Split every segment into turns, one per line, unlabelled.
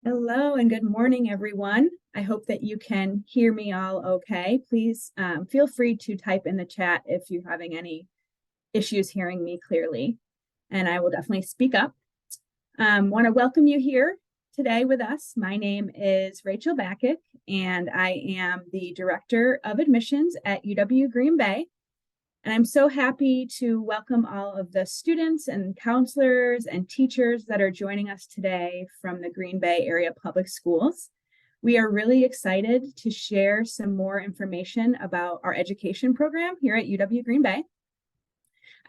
Hello and good morning, everyone. I hope that you can hear me all okay. Please feel free to type in the chat if you're having any issues hearing me clearly, and I will definitely speak up. Want to welcome you here today with us. My name is Rachel Backick, and I am the Director of Admissions at UW Green Bay. And I'm so happy to welcome all of the students and counselors and teachers that are joining us today from the Green Bay Area Public Schools. We are really excited to share some more information about our education program here at UW Green Bay.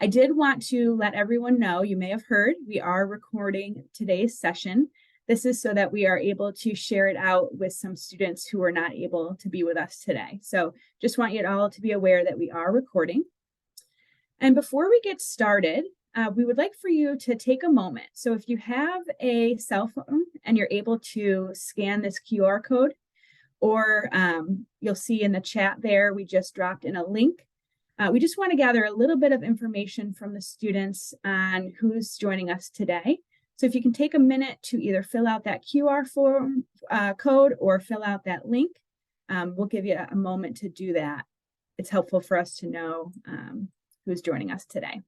I did want to let everyone know, you may have heard, we are recording today's session. This is so that we are able to share it out with some students who are not able to be with us today. So just want you all to be aware that we are recording. And before we get started, we would like for you to take a moment. So if you have a cell phone and you're able to scan this QR code, or you'll see in the chat there, we just dropped in a link. We just want to gather a little bit of information from the students on who's joining us today. So if you can take a minute to either fill out that QR form code or fill out that link, we'll give you a moment to do that. It's helpful for us to know who's joining us today.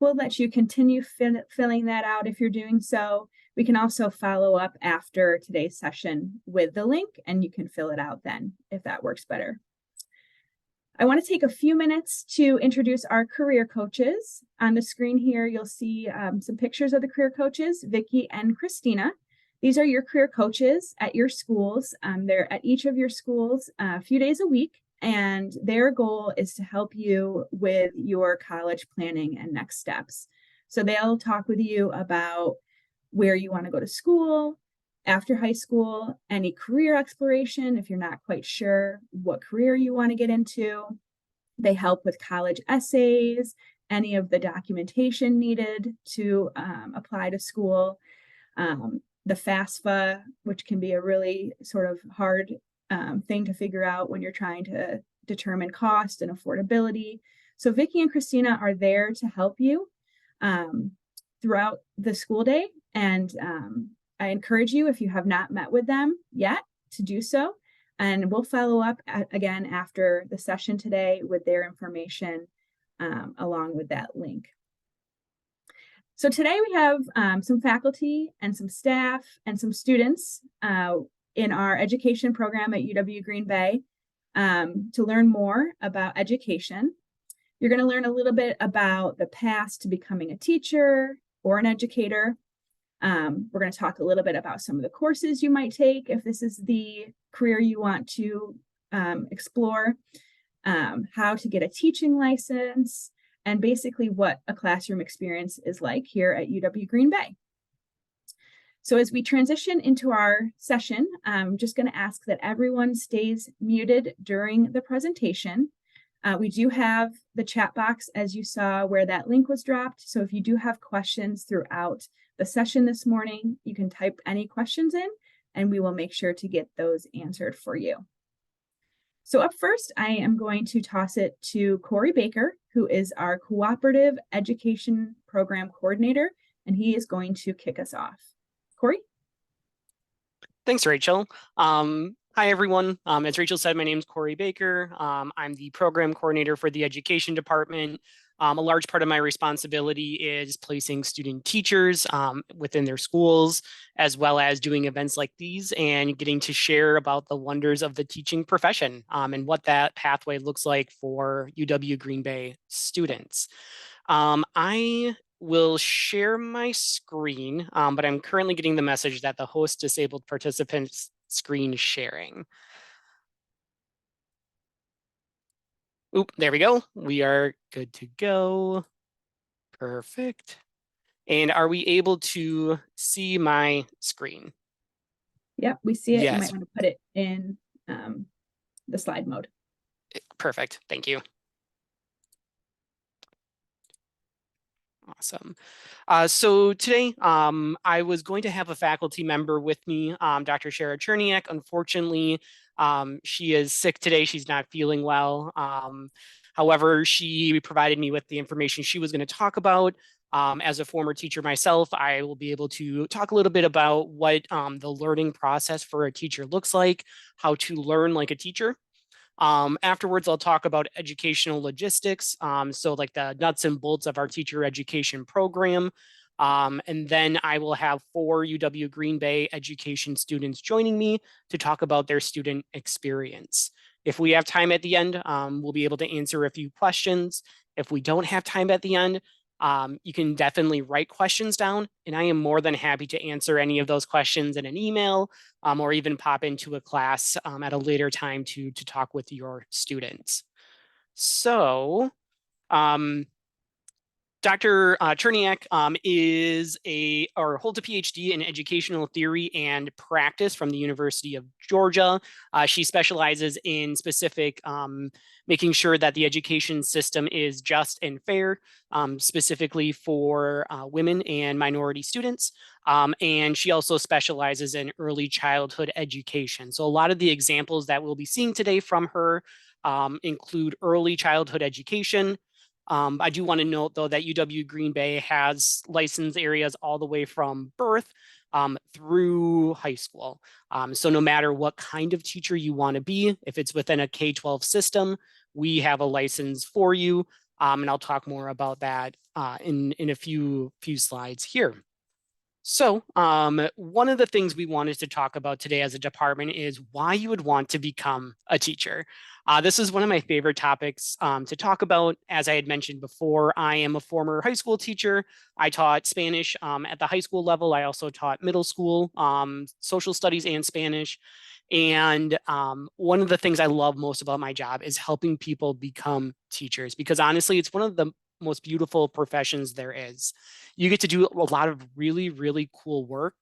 We'll let you continue filling that out if you're doing so. We can also follow up after today's session with the link, and you can fill it out then if that works better. I want to take a few minutes to introduce our career coaches. On the screen here, you'll see some pictures of the career coaches, Vicki and Christina. These are your career coaches at your schools. They're at each of your schools a few days a week, and their goal is to help you with your college planning and next steps. So they'll talk with you about where you want to go to school after high school, any career exploration if you're not quite sure what career you want to get into. They help with college essays, any of the documentation needed to apply to school, the FAFSA, which can be a really sort of hard thing to figure out when you're trying to determine cost and affordability. So Vicki and Christina are there to help you throughout the school day. And I encourage you, if you have not met with them yet, to do so. And we'll follow up again after the session today with their information along with that link. So today we have some faculty and some staff and some students in our education program at UW Green Bay to learn more about education. You're going to learn a little bit about the path to becoming a teacher or an educator. We're going to talk a little bit about some of the courses you might take if this is the career you want to explore, how to get a teaching license, and basically what a classroom experience is like here at UW Green Bay. So as we transition into our session, I'm just going to ask that everyone stays muted during the presentation. We do have the chat box, as you saw, where that link was dropped. So if you do have questions throughout the session this morning, you can type any questions in, and we will make sure to get those answered for you. So up first, I am going to toss it to Corey Baker, who is our Cooperative Education Program Coordinator, and he is going to kick us off. Corey?
Thanks, Rachel. Hi, everyone. As Rachel said, my name is Corey Baker. I'm the program coordinator for the education department. A large part of my responsibility is placing student teachers within their schools, as well as doing events like these and getting to share about the wonders of the teaching profession and what that pathway looks like for UW Green Bay students. I will share my screen, but I'm currently getting the message that the host disabled participants screen sharing. Oop, there we go. We are good to go. Perfect. And are we able to see my screen?
Yep, we see it.
Yes.
You might want to put it in the slide mode.
Perfect. Thank you. Awesome. So today, I was going to have a faculty member with me, Dr. Shara Cherniak. Unfortunately, she is sick today. She's not feeling well. However, she provided me with the information she was going to talk about. As a former teacher myself, I will be able to talk a little bit about what the learning process for a teacher looks like, how to learn like a teacher. Afterwards, I'll talk about educational logistics, so like the nuts and bolts of our teacher education program. And then I will have 4 UW Green Bay education students joining me to talk about their student experience. If we have time at the end, we'll be able to answer a few questions. If we don't have time at the end, you can definitely write questions down, and I am more than happy to answer any of those questions in an email, or even pop into a class at a later time to talk with your students. So, um, Dr. Cherniak holds a PhD in educational theory and practice from the University of Georgia. She specializes in specific making sure that the education system is just and fair, specifically for women and minority students. And she also specializes in early childhood education. So a lot of the examples that we'll be seeing today from her include early childhood education. I do want to note, though, that UW Green Bay has licensed areas all the way from birth through high school. So no matter what kind of teacher you want to be, if it's within a K-12 system, we have a license for you. And I'll talk more about that in a few slides here. So one of the things we wanted to talk about today as a department is why you would want to become a teacher. This is one of my favorite topics to talk about. As I had mentioned before, I am a former high school teacher. I taught Spanish at the high school level. I also taught middle school, social studies and Spanish. And one of the things I love most about my job is helping people become teachers, because honestly, it's one of the most beautiful professions there is. You get to do a lot of really, really cool work,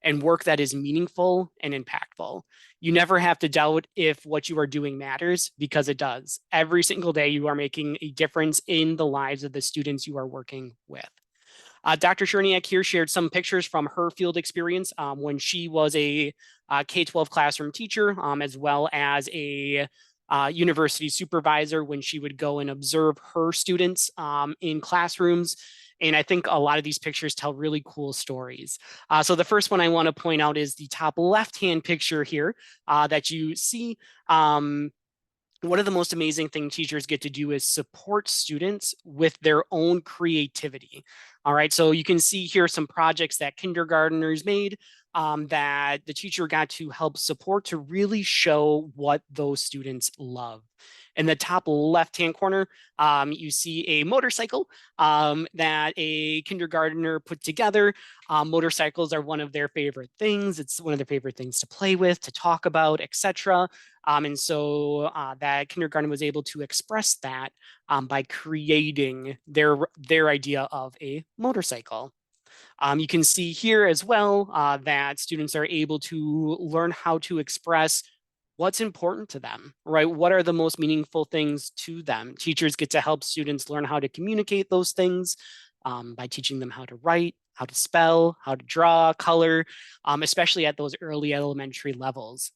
and work that is meaningful and impactful. You never have to doubt if what you are doing matters, because it does. Every single day, you are making a difference in the lives of the students you are working with. Dr. Cherniak here shared some pictures from her field experience when she was a K-12 classroom teacher, as well as a university supervisor when she would go and observe her students in classrooms. And I think a lot of these pictures tell really cool stories. So the first one I want to point out is the top left-hand picture here that you see. One of the most amazing things teachers get to do is support students with their own creativity. All right, so you can see here some projects that kindergarteners made that the teacher got to help support to really show what those students love. In the top left-hand corner, you see a motorcycle that a kindergartner put together. Motorcycles are one of their favorite things. It's one of their favorite things to play with, to talk about, etc. And so that kindergarten was able to express that by creating their idea of a motorcycle. You can see here as well that students are able to learn how to express what's important to them, right? What are the most meaningful things to them? Teachers get to help students learn how to communicate those things by teaching them how to write, how to spell, how to draw, color, especially at those early elementary levels.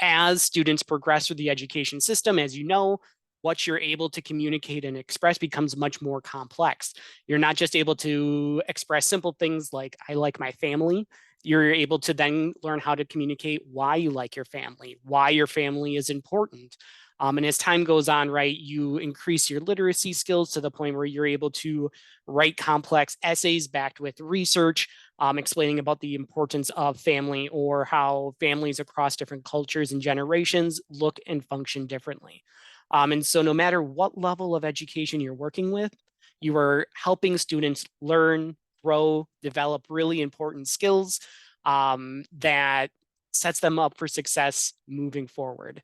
As students progress through the education system, as you know, what you're able to communicate and express becomes much more complex. You're not just able to express simple things like, I like my family. You're able to then learn how to communicate why you like your family, why your family is important. And as time goes on, right, you increase your literacy skills to the point where you're able to write complex essays backed with research, explaining about the importance of family, or how families across different cultures and generations look and function differently. And so no matter what level of education you're working with, you are helping students learn, grow, develop really important skills that sets them up for success moving forward.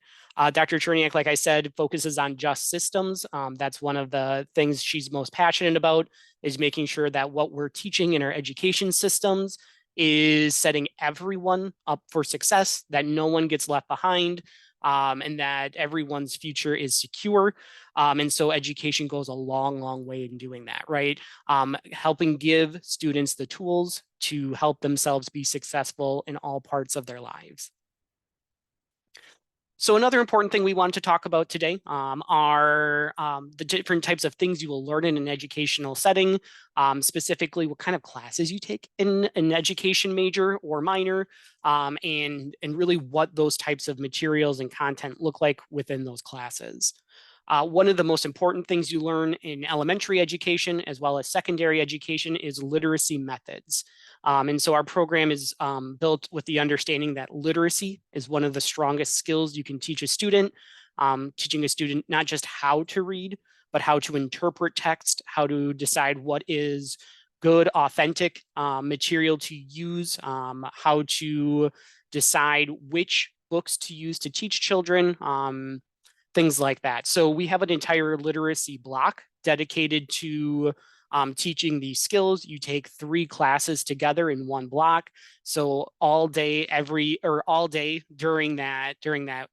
Dr. Cherniak, like I said, focuses on just systems. That's one of the things she's most passionate about, is making sure that what we're teaching in our education systems is setting everyone up for success, that no one gets left behind. and that everyone's future is secure. And so education goes a long, long way in doing that, right? Helping give students the tools to help themselves be successful in all parts of their lives. So another important thing we want to talk about today are the different types of things you will learn in an educational setting, specifically what kind of classes you take in an education major or minor, and really what those types of materials and content look like within those classes. One of the most important things you learn in elementary education as well as secondary education is literacy methods. And so our program is built with the understanding that literacy is one of the strongest skills you can teach a student, teaching a student not just how to read, but how to interpret text, how to decide what is good, authentic material to use, how to decide which books to use to teach children, things like that. So we have an entire literacy block dedicated to teaching these skills. You take 3 classes together in one block. So all day, all day during that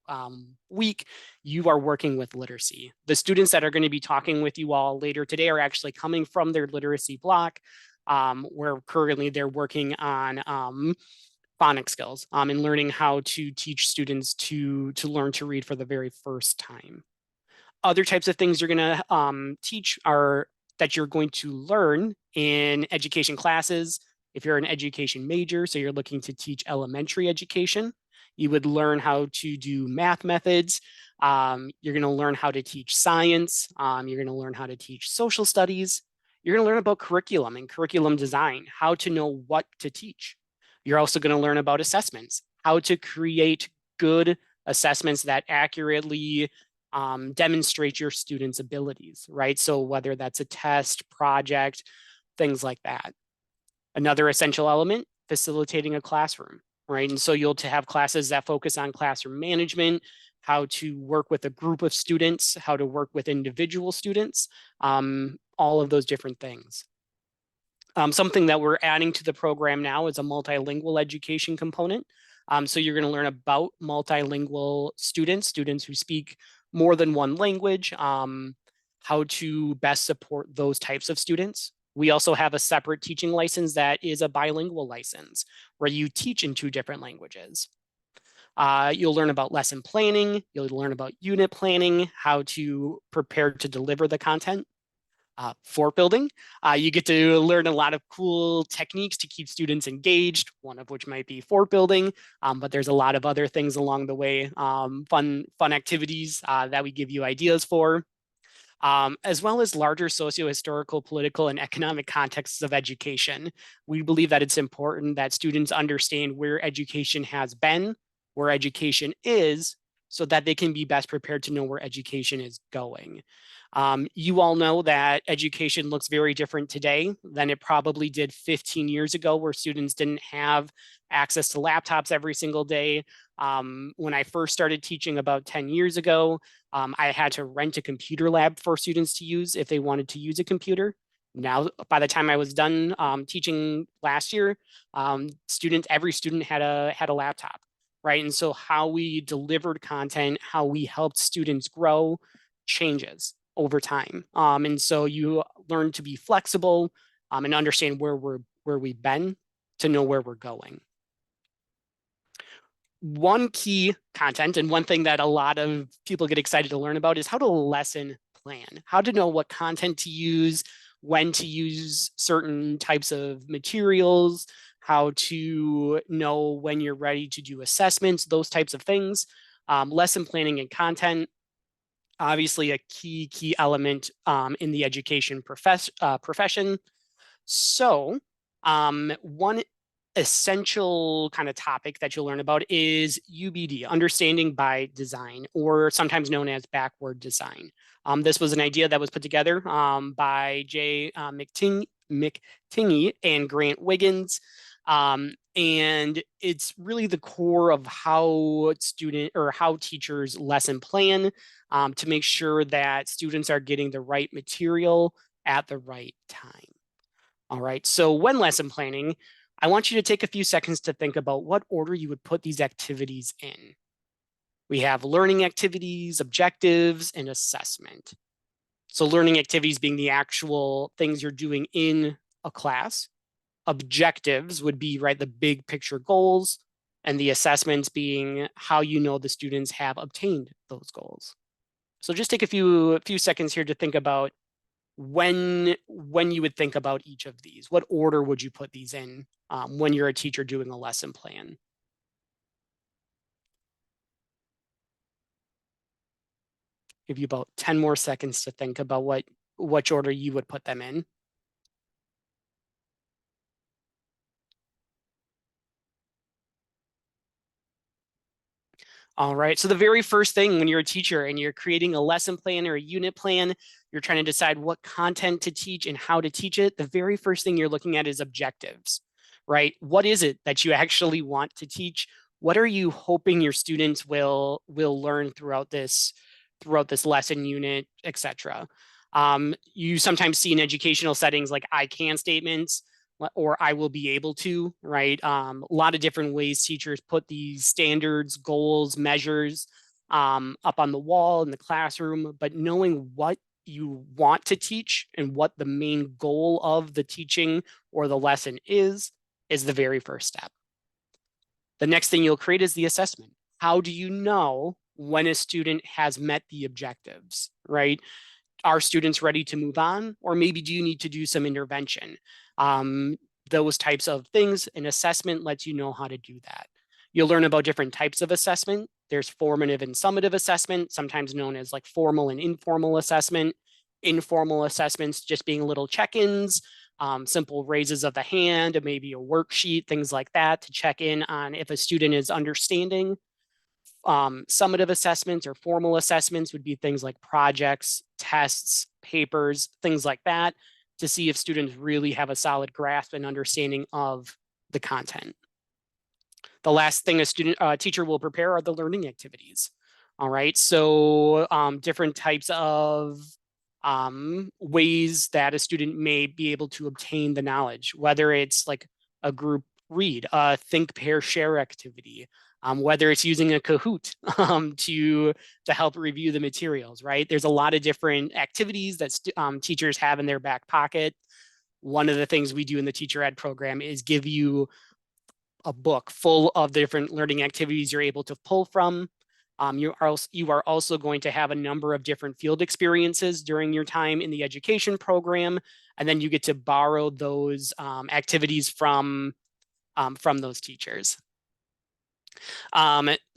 week, you are working with literacy. The students that are going to be talking with you all later today are actually coming from their literacy block, where currently they're working on phonics skills and learning how to teach students to learn to read for the very first time. Other types of things you're going to teach are that you're going to learn in education classes. If you're an education major, so you're looking to teach elementary education, you would learn how to do math methods. You're going to learn how to teach science. You're going to learn how to teach social studies. You're going to learn about curriculum and curriculum design, how to know what to teach. You're also going to learn about assessments, how to create good assessments that accurately demonstrate your students' abilities, right? So whether that's a test, project, things like that. Another essential element, facilitating a classroom, right? And so you'll have classes that focus on classroom management, how to work with a group of students, how to work with individual students, all of those different things. Something that we're adding to the program now is a multilingual education component. So you're going to learn about multilingual students, students who speak more than one language, how to best support those types of students. We also have a separate teaching license that is a bilingual license where you teach in 2 different languages. You'll learn about lesson planning. You'll learn about unit planning, how to prepare to deliver the content. Fort building. You get to learn a lot of cool techniques to keep students engaged, one of which might be fort building, but there's a lot of other things along the way, fun activities that we give you ideas for, as well as larger socio-historical, political, and economic contexts of education. We believe that it's important that students understand where education has been, where education is, so that they can be best prepared to know where education is going. You all know that education looks very different today than it probably did 15 years ago, where students didn't have access to laptops every single day. When I first started teaching about 10 years ago, I had to rent a computer lab for students to use if they wanted to use a computer. Now, by the time I was done teaching last year, every student had a laptop, right? And so how we delivered content, how we helped students grow changes over time. And so you learn to be flexible and understand where we've been to know where we're going. One key content and one thing that a lot of people get excited to learn about is how to lesson plan, how to know what content to use, when to use certain types of materials, how to know when you're ready to do assessments, those types of things. Lesson planning and content, obviously a key element in the education profession. So one essential kind of topic that you'll learn about is UBD, understanding by design, or sometimes known as backward design. This was an idea that was put together by Jay McTingy and Grant Wiggins. And it's really the core of how teachers lesson plan to make sure that students are getting the right material at the right time. All right, so when lesson planning, I want you to take a few seconds to think about what order you would put these activities in. We have learning activities, objectives, and assessment. So learning activities being the actual things you're doing in a class. Objectives would be, right, the big picture goals, and the assessments being how you know the students have obtained those goals. So just take a few seconds here to think about when you would think about each of these. What order would you put these in when you're a teacher doing a lesson plan? Give you about 10 more seconds to think about which order you would put them in. All right. So the very first thing when you're a teacher and you're creating a lesson plan or a unit plan, you're trying to decide what content to teach and how to teach it. The very first thing you're looking at is objectives, right? What is it that you actually want to teach? What are you hoping your students will learn throughout this lesson unit, etc. You sometimes see in educational settings like I can statements or I will be able to, right? A lot of different ways teachers put these standards, goals, measures up on the wall in the classroom, but knowing what you want to teach and what the main goal of the teaching or the lesson is the very first step. The next thing you'll create is the assessment. How do you know when a student has met the objectives, right? Are students ready to move on? Or maybe do you need to do some intervention? Those types of things. An assessment lets you know how to do that. You'll learn about different types of assessment. There's formative and summative assessment, sometimes known as like formal and informal assessment. Informal assessments just being little check-ins, simple raises of the hand, maybe a worksheet, things like that to check in on if a student is understanding. Summative assessments or formal assessments would be things like projects, tests, papers, things like that to see if students really have a solid grasp and understanding of the content. The last thing a teacher will prepare are the learning activities. All right, so different types of ways that a student may be able to obtain the knowledge, whether it's like a group read, a think, pair, share activity, whether it's using a Kahoot to help review the materials, right? There's a lot of different activities that teachers have in their back pocket. One of the things we do in the teacher ed program is give you a book full of different learning activities you're able to pull from. You are also going to have a number of different field experiences during your time in the education program, and then you get to borrow those activities from those teachers.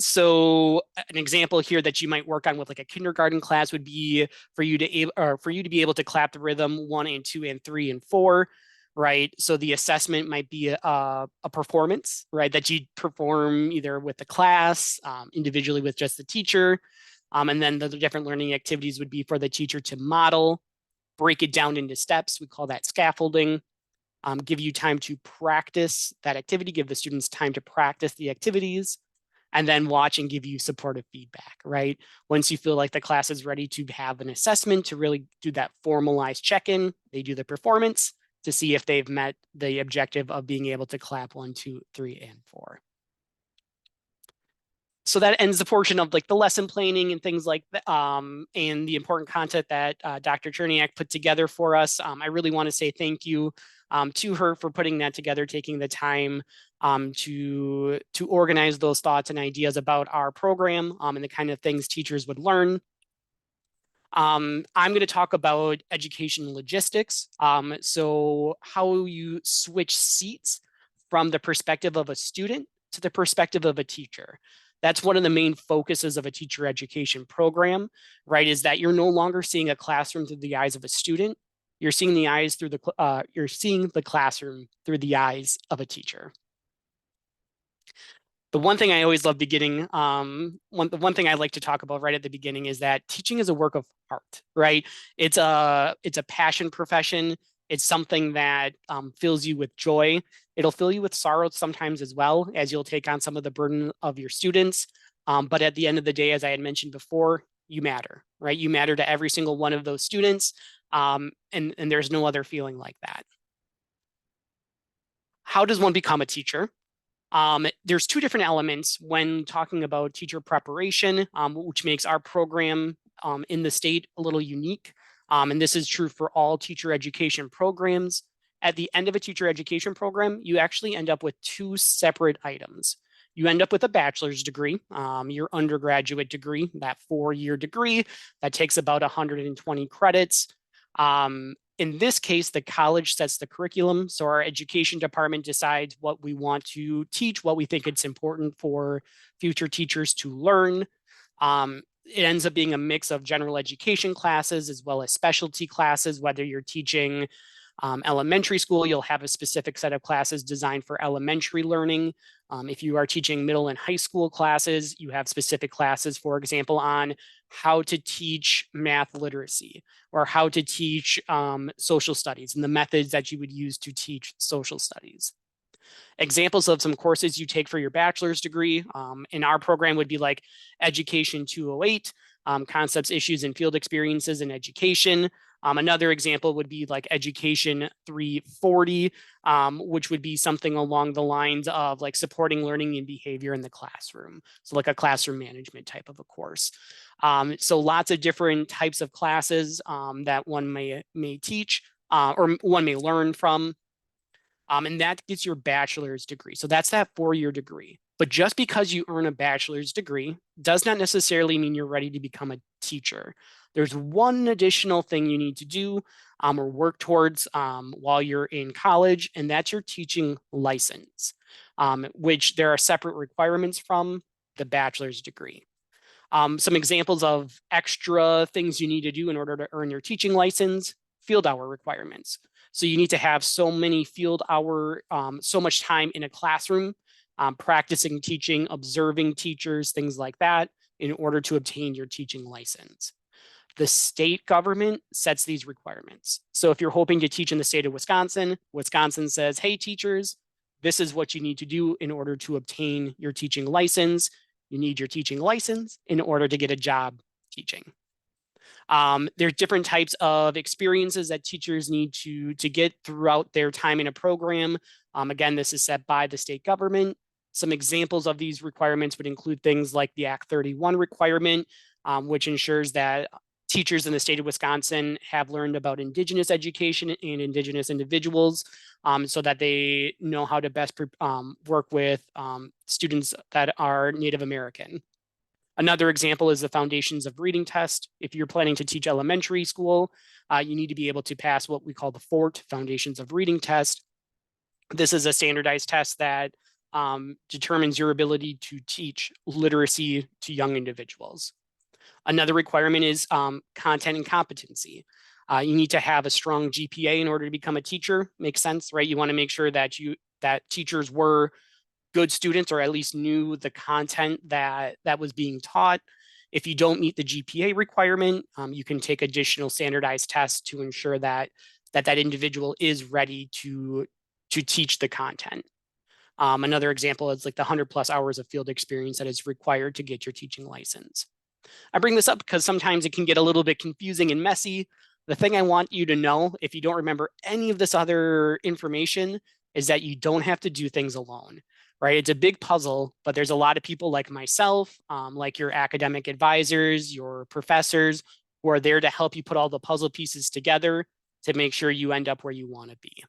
So an example here that you might work on with like a kindergarten class would be for you to be able to clap the rhythm 1 and 2 and 3 and 4, right? So the assessment might be a performance, right, that you perform either with the class, individually with just the teacher. And then the different learning activities would be for the teacher to model, break it down into steps. We call that scaffolding. Give you time to practice that activity, give the students time to practice the activities, and then watch and give you supportive feedback, right? Once you feel like the class is ready to have an assessment to really do that formalized check-in, they do the performance to see if they've met the objective of being able to clap 1, 2, 3, and 4. So that ends the portion of like the lesson planning and things like that, and the important content that Dr. Cherniak put together for us. I really want to say thank you to her for putting that together, taking the time to organize those thoughts and ideas about our program and the kind of things teachers would learn. I'm going to talk about education logistics. So how you switch seats from the perspective of a student to the perspective of a teacher. That's one of the main focuses of a teacher education program, right? Is that you're no longer seeing a classroom through the eyes of a student. You're seeing you're seeing the classroom through the eyes of a teacher. The one thing I always love beginning, the one thing I like to talk about right at the beginning is that teaching is a work of art, right? It's a passion profession. It's something that fills you with joy. It'll fill you with sorrow sometimes as well, as you'll take on some of the burden of your students. But at the end of the day, as I had mentioned before, you matter, right? You matter to every single one of those students. And there's no other feeling like that. How does one become a teacher? There's two different elements when talking about teacher preparation, which makes our program in the state a little unique. And this is true for all teacher education programs. At the end of a teacher education program, you actually end up with two separate items. You end up with a bachelor's degree, your undergraduate degree, that 4-year degree that takes about 120 credits. In this case, the college sets the curriculum. So our education department decides what we want to teach, what we think it's important for future teachers to learn. It ends up being a mix of general education classes as well as specialty classes, whether you're teaching elementary school, you'll have a specific set of classes designed for elementary learning. If you are teaching middle and high school classes, you have specific classes, for example, on how to teach math literacy or how to teach social studies and the methods that you would use to teach social studies. Examples of some courses you take for your bachelor's degree in our program would be like Education 208, Concepts, Issues, and Field Experiences in Education. Another example would be like Education 340, which would be something along the lines of like supporting learning and behavior in the classroom. So like a classroom management type of a course. So lots of different types of classes that one may teach or one may learn from. And that gets your bachelor's degree. So that's that 4-year degree. But just because you earn a bachelor's degree does not necessarily mean you're ready to become a teacher. There's one additional thing you need to do or work towards while you're in college, and that's your teaching license, which there are separate requirements from the bachelor's degree. Some examples of extra things you need to do in order to earn your teaching license: field hour requirements. So you need to have so many field hour, so much time in a classroom, practicing teaching, observing teachers, things like that, in order to obtain your teaching license. The state government sets these requirements. So if you're hoping to teach in the state of Wisconsin, Wisconsin says, hey, teachers, this is what you need to do in order to obtain your teaching license. You need your teaching license in order to get a job teaching. There's different types of experiences that teachers need to get throughout their time in a program. Again, this is set by the state government. Some examples of these requirements would include things like the Act 31 requirement, which ensures that teachers in the state of Wisconsin have learned about Indigenous education and Indigenous individuals so that they know how to best work with students that are Native American. Another example is the Foundations of Reading test. If you're planning to teach elementary school, you need to be able to pass what we call the FORT, Foundations of Reading test. This is a standardized test that determines your ability to teach literacy to young individuals. Another requirement is content and competency. You need to have a strong GPA in order to become a teacher. Makes sense, right? You want to make sure that teachers were good students or at least knew the content that was being taught. If you don't meet the GPA requirement, you can take additional standardized tests to ensure that individual is ready to teach the content. Another example is like the 100+ hours of field experience that is required to get your teaching license. I bring this up because sometimes it can get a little bit confusing and messy. The thing I want you to know, if you don't remember any of this other information, is that you don't have to do things alone, right? It's a big puzzle, but there's a lot of people like myself, like your academic advisors, your professors, who are there to help you put all the puzzle pieces together to make sure you end up where you want to be.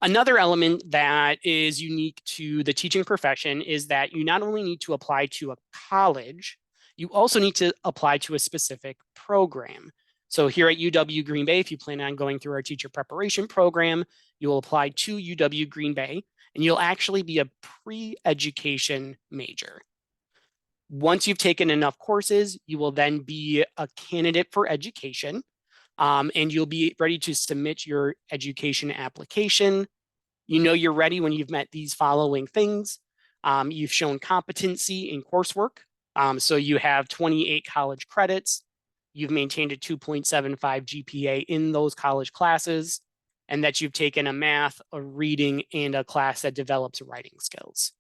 Another element that is unique to the teaching profession is that you not only need to apply to a college, you also need to apply to a specific program. So here at UW Green Bay, if you plan on going through our teacher preparation program, you will apply to UW Green Bay, and you'll actually be a pre-education major. Once you've taken enough courses, you will then be a candidate for education, and you'll be ready to submit your education application. You know you're ready when you've met these following things. You've shown competency in coursework. So you have 28 college credits. You've maintained a 2.75 GPA in those college classes, and that you've taken a math, a reading, and a class that develops writing skills.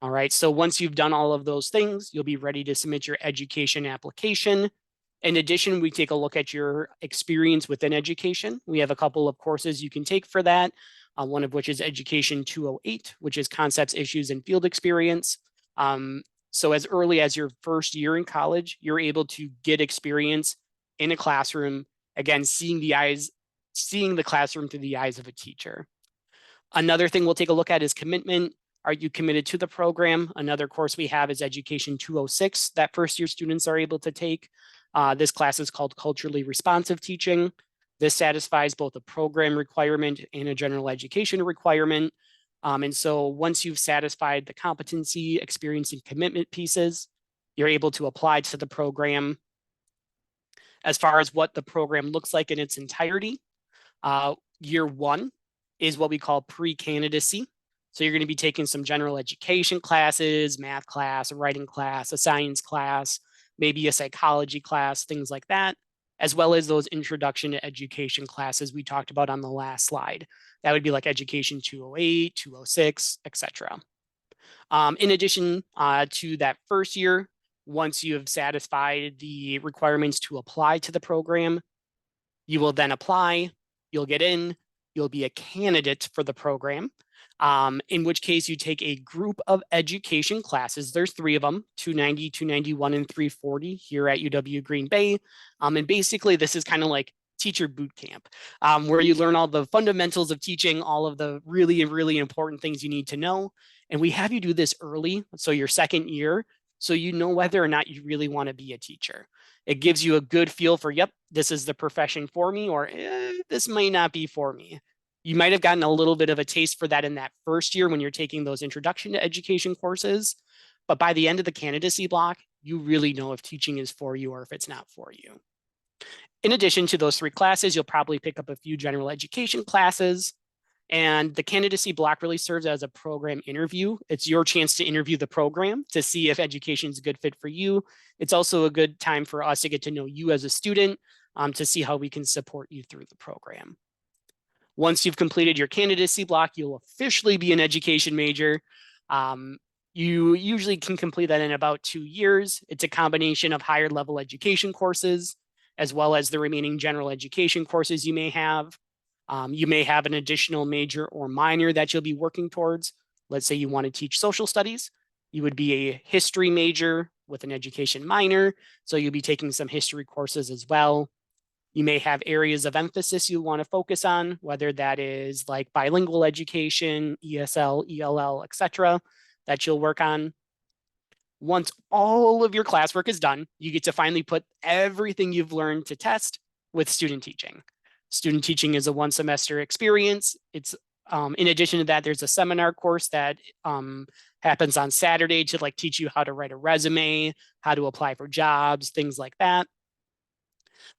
All right, so once you've done all of those things, you'll be ready to submit your education application. In addition, we take a look at your experience within education. We have a couple of courses you can take for that, one of which is Education 208, which is Concepts, Issues, and Field Experience. So as early as your first year in college, you're able to get experience in a classroom, again, seeing the classroom through the eyes of a teacher. Another thing we'll take a look at is commitment. Are you committed to the program? Another course we have is Education 206 that first year students are able to take. This class is called Culturally Responsive Teaching. This satisfies both a program requirement and a general education requirement. And so once you've satisfied the competency, experience, and commitment pieces, you're able to apply to the program. As far as what the program looks like in its entirety, year one is what we call pre-candidacy. So you're going to be taking some general education classes, math class, a writing class, a science class, maybe a psychology class, things like that, as well as those introduction to education classes we talked about on the last slide. That would be like Education 208, 206, etc. In addition to that first year, once you have satisfied the requirements to apply to the program, you will then apply, you'll get in, you'll be a candidate for the program, in which case you take a group of education classes. There's 3 of them, 290, 291, and 340 here at UW Green Bay. And basically this is kind of like teacher boot camp, where you learn all the fundamentals of teaching, all of the really, really important things you need to know. And we have you do this early, so your second year, so you know whether or not you really want to be a teacher. It gives you a good feel for, yep, this is the profession for me, or this may not be for me. You might have gotten a little bit of a taste for that in that first year when you're taking those introduction to education courses. But by the end of the candidacy block, you really know if teaching is for you or if it's not for you. In addition to those 3 classes, you'll probably pick up a few general education classes. And the candidacy block really serves as a program interview. It's your chance to interview the program to see if education is a good fit for you. It's also a good time for us to get to know you as a student, to see how we can support you through the program. Once you've completed your candidacy block, you'll officially be an education major. You usually can complete that in about 2 years. It's a combination of higher level education courses, as well as the remaining general education courses you may have. You may have an additional major or minor that you'll be working towards. Let's say you want to teach social studies. You would be a history major with an education minor. So you'll be taking some history courses as well. You may have areas of emphasis you want to focus on, whether that is like bilingual education, ESL, ELL, etc., that you'll work on. Once all of your classwork is done, you get to finally put everything you've learned to test with student teaching. Student teaching is a 1 semester experience. It's in addition to that, there's a seminar course that happens on Saturday to like teach you how to write a resume, how to apply for jobs, things like that.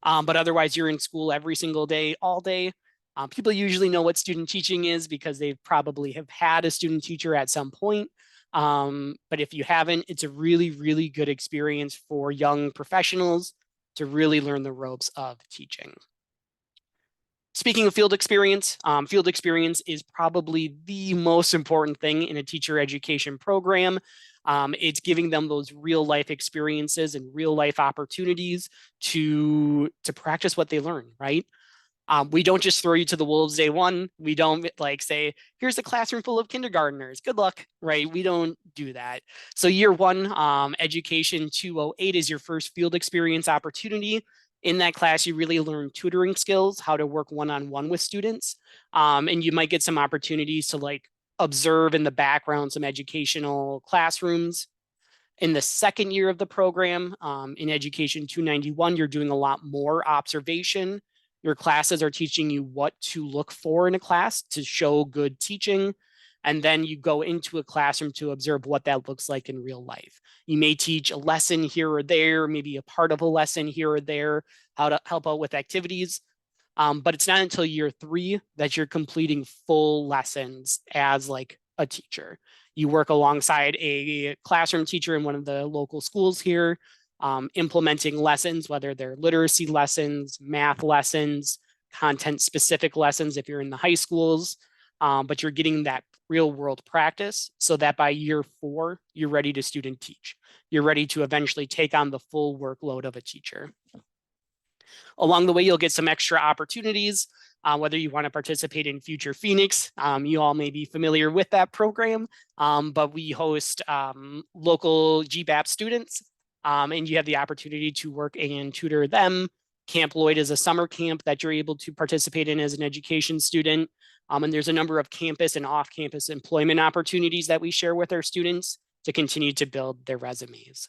But otherwise, you're in school every single day, all day. People usually know what student teaching is because they probably have had a student teacher at some point. But if you haven't, it's a really, really good experience for young professionals to really learn the ropes of teaching. Speaking of field experience is probably the most important thing in a teacher education program. It's giving them those real life experiences and real life opportunities to practice what they learn, right? We don't just throw you to the wolves day one. We don't like say, here's a classroom full of kindergartners. Good luck, right? We don't do that. So year one, Education 208 is your first field experience opportunity. In that class, you really learn tutoring skills, how to work one-on-one with students. And you might get some opportunities to like observe in the background some educational classrooms. In the second year of the program, in Education 291, you're doing a lot more observation. Your classes are teaching you what to look for in a class to show good teaching. And then you go into a classroom to observe what that looks like in real life. You may teach a lesson here or there, maybe a part of a lesson here or there, how to help out with activities. But it's not until year 3 that you're completing full lessons as like a teacher. You work alongside a classroom teacher in one of the local schools here, implementing lessons, whether they're literacy lessons, math lessons, content specific lessons if you're in the high schools. But you're getting that real world practice so that by year 4, you're ready to student teach. You're ready to eventually take on the full workload of a teacher. Along the way, you'll get some extra opportunities, whether you want to participate in Future Phoenix. You all may be familiar with that program, but we host local GBAPS students, and you have the opportunity to work and tutor them. Camp Lloyd is a summer camp that you're able to participate in as an education student. And there's a number of campus and off-campus employment opportunities that we share with our students to continue to build their resumes.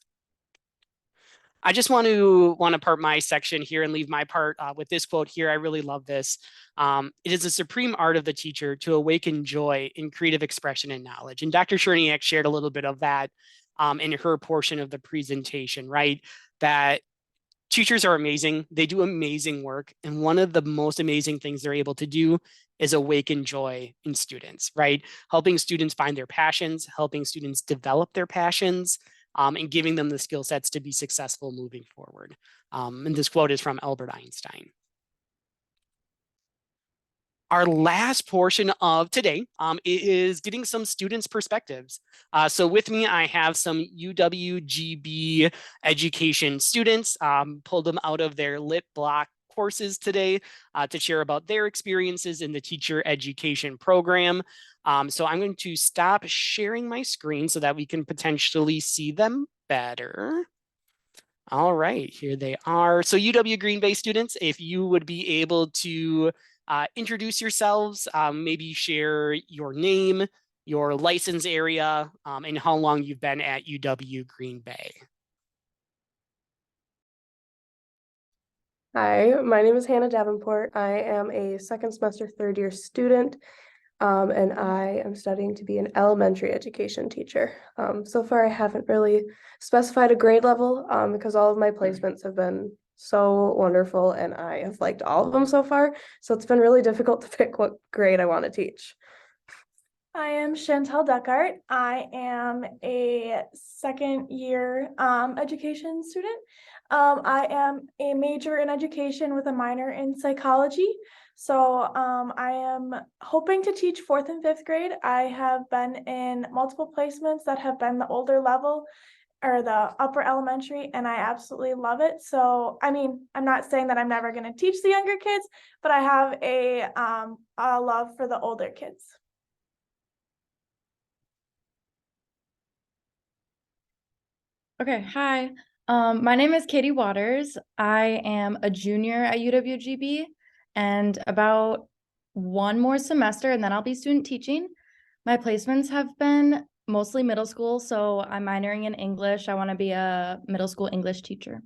I just want to part my section here and leave my part with this quote here. I really love this. It is the supreme art of the teacher to awaken joy in creative expression and knowledge. And Dr. Cherniak shared a little bit of that in her portion of the presentation, right? That teachers are amazing. They do amazing work. And one of the most amazing things they're able to do is awaken joy in students, right? Helping students find their passions, helping students develop their passions, and giving them the skill sets to be successful moving forward. And this quote is from Albert Einstein. Our last portion of today is getting some students' perspectives. So with me, I have some UWGB education students, pulled them out of their lit block courses today to share about their experiences in the teacher education program. So I'm going to stop sharing my screen so that we can potentially see them better. All right, here they are. So UW Green Bay students, if you would be able to introduce yourselves, maybe share your name, your license area, and how long you've been at UW Green Bay.
Hi, my name is Hannah Davenport. I am a second semester third year student, and I am studying to be an elementary education teacher. So far, I haven't really specified a grade level because all of my placements have been so wonderful and I have liked all of them so far. So it's been really difficult to pick what grade I want to teach.
I am Chantel Duckart. I am a second year education student. I am a major in education with a minor in psychology. So I am hoping to teach 4th and 5th grade. I have been in multiple placements that have been the older level or the upper elementary, and I absolutely love it. So, I mean, I'm not saying that I'm never going to teach the younger kids, but I have a love for the older kids.
Okay, hi. My name is Katie Waters. I am a junior at UWGB, and about one more semester and then I'll be student teaching. My placements have been mostly middle school, so I'm minoring in English. I want to be a middle school English teacher.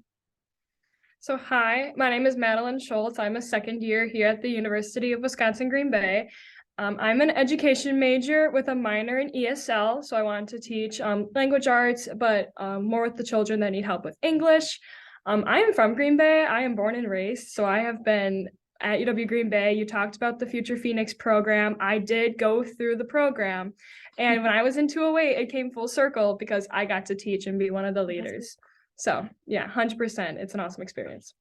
So hi, my name is Madeline Schultz. I'm a second year here at the University of Wisconsin-Green Bay. I'm an education major with a minor in ESL, so I wanted to teach language arts, but more with the children that need help with English. I am from Green Bay. I am born and raised, so I have been at UW Green Bay. You talked about the Future Phoenix program. I did go through the program, and when I was in 208, it came full circle because I got to teach and be one of the leaders. So yeah, 100%. It's an awesome experience.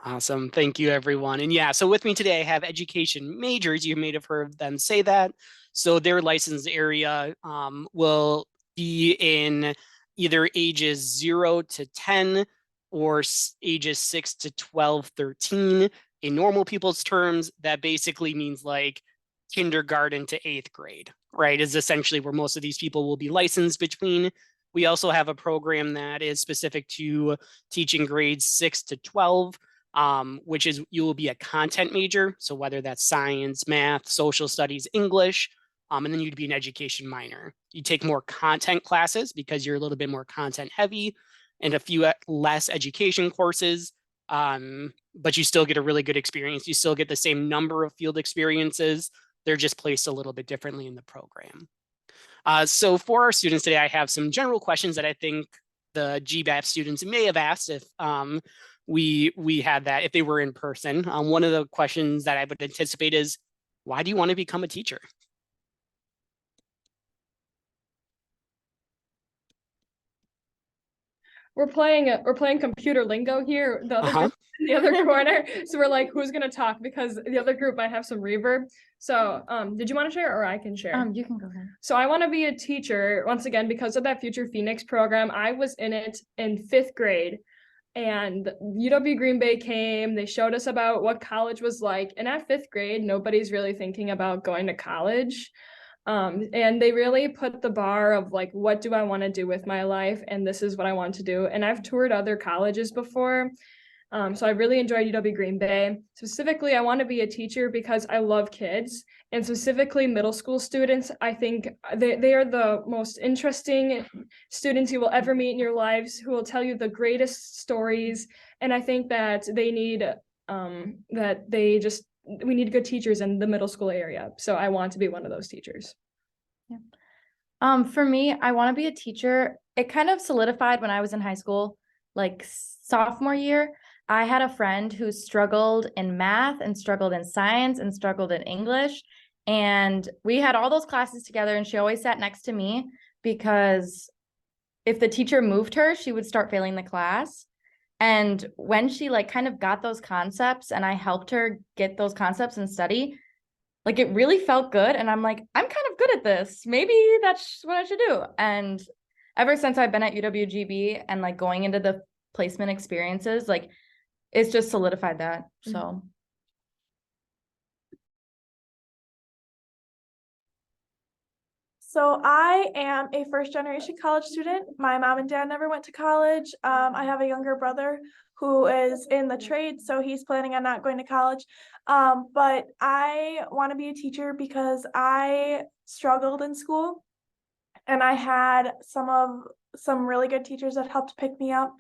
Awesome. Thank you, everyone. And yeah, so with me today, I have education majors. You may have heard them say that. So their licensed area will be in either ages 0 to 10 or ages 6 to 12, 13. In normal people's terms, that basically means like kindergarten to 8th grade, right? Is essentially where most of these people will be licensed between. We also have a program that is specific to teaching grades 6 to 12. Which is you will be a content major. So whether that's science, math, social studies, English, and then you'd be an education minor. You take more content classes because you're a little bit more content heavy and a few less education courses, but you still get a really good experience. You still get the same number of field experiences. They're just placed a little bit differently in the program. So for our students today, I have some general questions that I think the GBAPS students may have asked if we had that if they were in person. One of the questions that I would anticipate is, why do you want to become a teacher?
we're playing computer lingo here. The other group in the other corner. So we're like, who's gonna talk because the other group might have some reverb. So did you want to share or I can share?
You can go ahead.
So I want to be a teacher once again because of that Future Phoenix program. I was in it in 5th grade. And UW Green Bay came, they showed us about what college was like. And at 5th grade, nobody's really thinking about going to college. And they really put the bar of like, what do I want to do with my life? And this is what I want to do. And I've toured other colleges before. So I really enjoyed UW Green Bay. Specifically, I want to be a teacher because I love kids, and specifically middle school students. I think they are the most interesting students you will ever meet in your lives, who will tell you the greatest stories. And I think that they need we need good teachers in the middle school area. So I want to be one of those teachers.
Yeah. For me, I want to be a teacher. It kind of solidified when I was in high school, like sophomore year. I had a friend who struggled in math and struggled in science and struggled in English. And we had all those classes together, and she always sat next to me because if the teacher moved her, she would start failing the class. And when she like kind of got those concepts and I helped her get those concepts and study, like it really felt good. And I'm like, I'm kind of good at this. Maybe that's what I should do. And ever since I've been at UWGB and like going into the placement experiences, like it's just solidified that. So
So I am a first-generation college student. My mom and dad never went to college. I have a younger brother who is in the trade, so he's planning on not going to college. But I want to be a teacher because I struggled in school, and I had some really good teachers that helped pick me up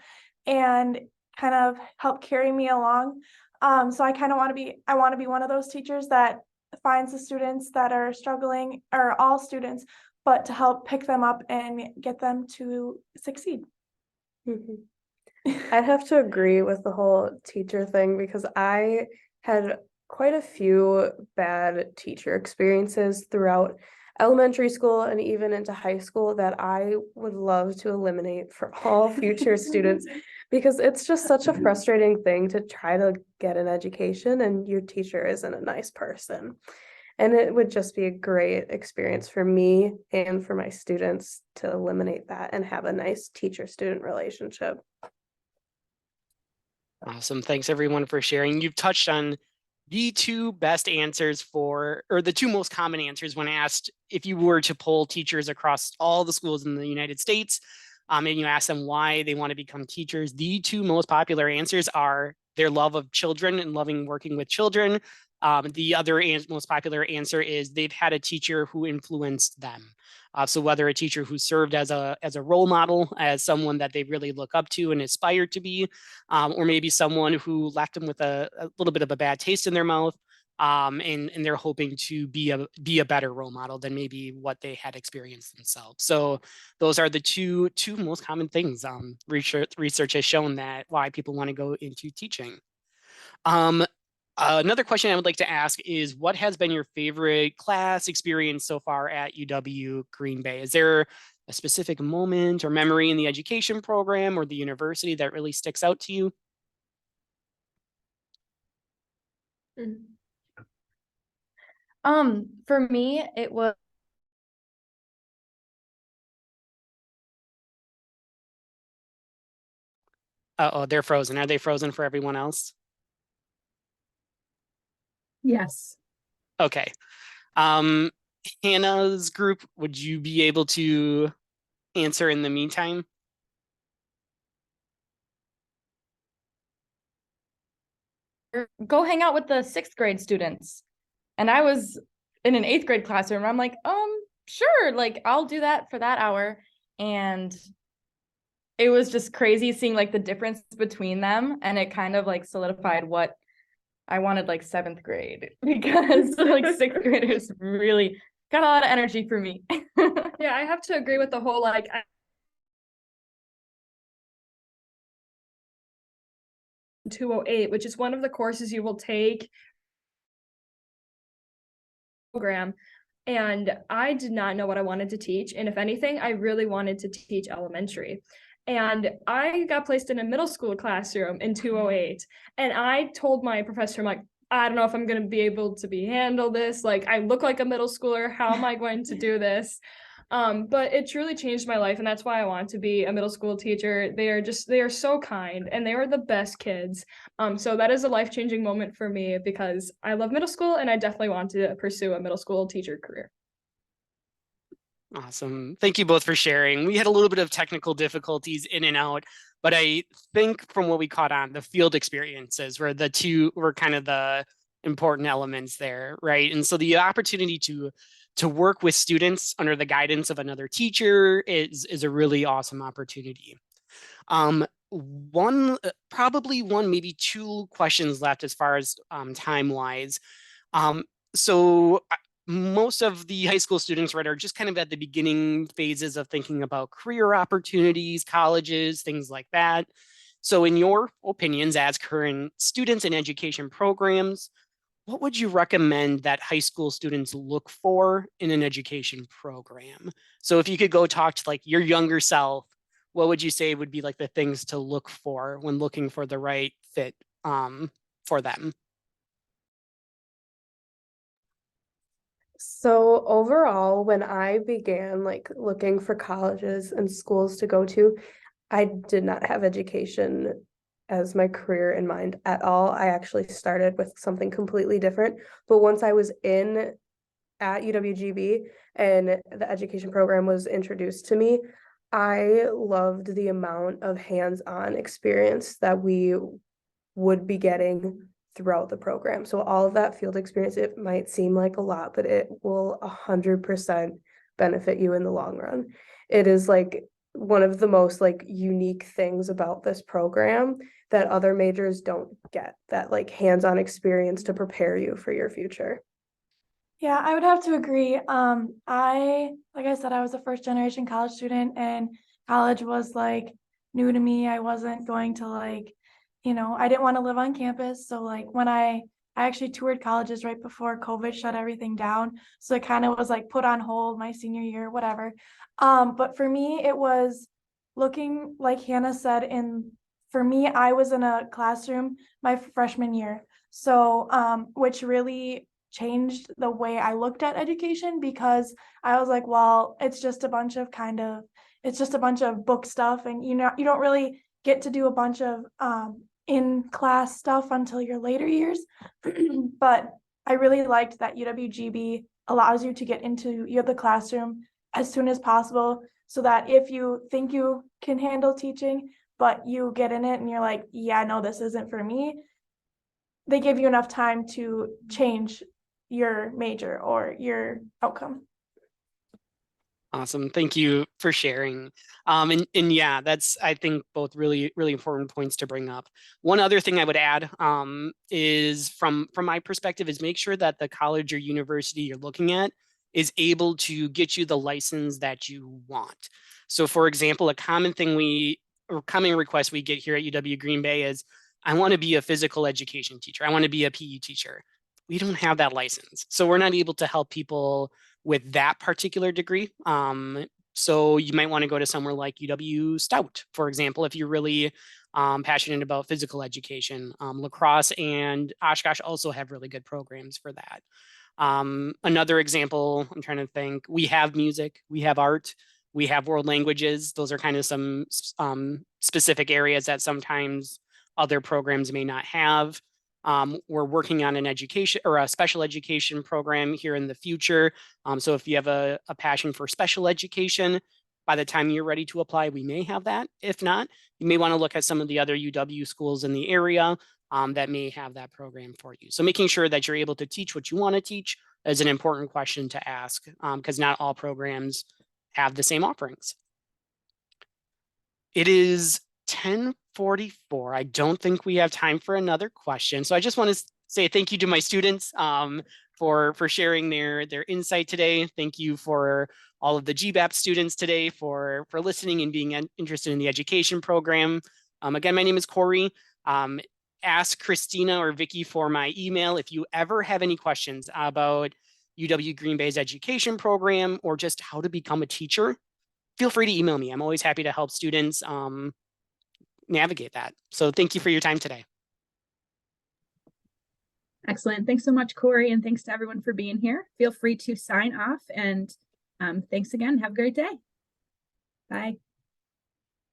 and kind of help carry me along. So I kind of want to be one of those teachers that finds the students that are struggling, or all students, but to help pick them up and get them to succeed.
I'd have to agree with the whole teacher thing because I had quite a few bad teacher experiences throughout elementary school and even into high school that I would love to eliminate for all future students, because it's just such a frustrating thing to try to get an education and your teacher isn't a nice person. And it would just be a great experience for me and for my students to eliminate that and have a nice teacher-student relationship.
Awesome. Thanks everyone for sharing. You've touched on the two best answers or the two most common answers when asked if you were to poll teachers across all the schools in the United States, and you ask them why they want to become teachers. The two most popular answers are their love of children and loving working with children. The other most popular answer is they've had a teacher who influenced them. So whether a teacher who served as a role model, as someone that they really look up to and aspire to be, or maybe someone who left them with a little bit of a bad taste in their mouth, and they're hoping to be a better role model than maybe what they had experienced themselves. So those are the two most common things. Research has shown that why people want to go into teaching. Another question I would like to ask is, what has been your favorite class experience so far at UW Green Bay? Is there a specific moment or memory in the education program or the university that really sticks out to you?
For me, it was
Uh-oh, they're frozen. Are they frozen for everyone else?
Yes.
Okay. Hannah's group, would you be able to answer in the meantime?
go hang out with the 6th grade students. And I was in an 8th grade classroom. I'm like, sure, like I'll do that for that hour. And it was just crazy seeing like the difference between them. And it kind of like solidified what I wanted, like 7th grade, because like 6th graders really got a lot of energy for me.
Yeah, I have to agree with the whole like 208, which is one of the courses you will take program. And I did not know what I wanted to teach. And if anything, I really wanted to teach elementary. And I got placed in a middle school classroom in 208. And I told my professor, I'm like, I don't know if I'm going to be able to handle this. Like, I look like a middle schooler. How am I going to do this? But it truly changed my life. And that's why I want to be a middle school teacher. They are so kind and they were the best kids. So that is a life-changing moment for me because I love middle school and I definitely want to pursue a middle school teacher career.
Awesome. Thank you both for sharing. We had a little bit of technical difficulties in and out, but I think from what we caught on, the field experiences were kind of the important elements there, right? And so the opportunity to work with students under the guidance of another teacher is a really awesome opportunity. Probably one, maybe two questions left as far as time wise. So most of the high school students, right, are just kind of at the beginning phases of thinking about career opportunities, colleges, things like that. So in your opinions as current students in education programs, what would you recommend that high school students look for in an education program? So if you could go talk to like your younger self, what would you say would be like the things to look for when looking for the right fit for them?
So overall, when I began like looking for colleges and schools to go to, I did not have education as my career in mind at all. I actually started with something completely different. But once I was in at UWGB and the education program was introduced to me, I loved the amount of hands-on experience that we would be getting throughout the program. So all of that field experience, it might seem like a lot, but it will 100% benefit you in the long run. It is like one of the most like unique things about this program that other majors don't get, that like hands-on experience to prepare you for your future.
Yeah, I would have to agree. Like I said, I was a first generation college student and college was like new to me. I wasn't going to I didn't want to live on campus. So like when I actually toured colleges right before COVID shut everything down. So it kind of was like put on hold my senior year, whatever. But for me, it was looking like Hannah said, for me, I was in a classroom my freshman year. So which really changed the way I looked at education because I was like, well, it's just a bunch of book stuff and you don't really get to do a bunch of in class stuff until your later years. But I really liked that UWGB allows you to get into the classroom as soon as possible so that if you think you can handle teaching, but you get in it and you're like, yeah, no, this isn't for me, they give you enough time to change your major or your outcome.
Awesome. Thank you for sharing. And yeah, that's, I think, both really, really important points to bring up. One other thing I would add is from my perspective is make sure that the college or university you're looking at is able to get you the license that you want. So for example, a common request we get here at UW Green Bay is, I want to be a physical education teacher. I want to be a PE teacher. We don't have that license. So we're not able to help people with that particular degree. So you might want to go to somewhere like UW Stout, for example, if you're really passionate about physical education. Lacrosse and Oshkosh also have really good programs for that. Another example, I'm trying to think, we have music, we have art, we have world languages. Those are kind of some specific areas that sometimes other programs may not have. We're working on an education or a special education program here in the future. So if you have a passion for special education, by the time you're ready to apply, we may have that. If not, you may want to look at some of the other UW schools in the area that may have that program for you. So making sure that you're able to teach what you want to teach is an important question to ask because not all programs have the same offerings. It is 10:44. I don't think we have time for another question. So I just want to say thank you to my students for sharing their insight today. Thank you for all of the GBAPS students today for listening and being interested in the education program. Again, my name is Corey. Ask Christina or Vicky for my email if you ever have any questions about UW Green Bay's education program or just how to become a teacher. feel free to email me. I'm always happy to help students navigate that. So thank you for your time today.
Excellent. Thanks so much, Corey, and thanks to everyone for being here. Feel free to sign off, and thanks again. Have a great day. Bye.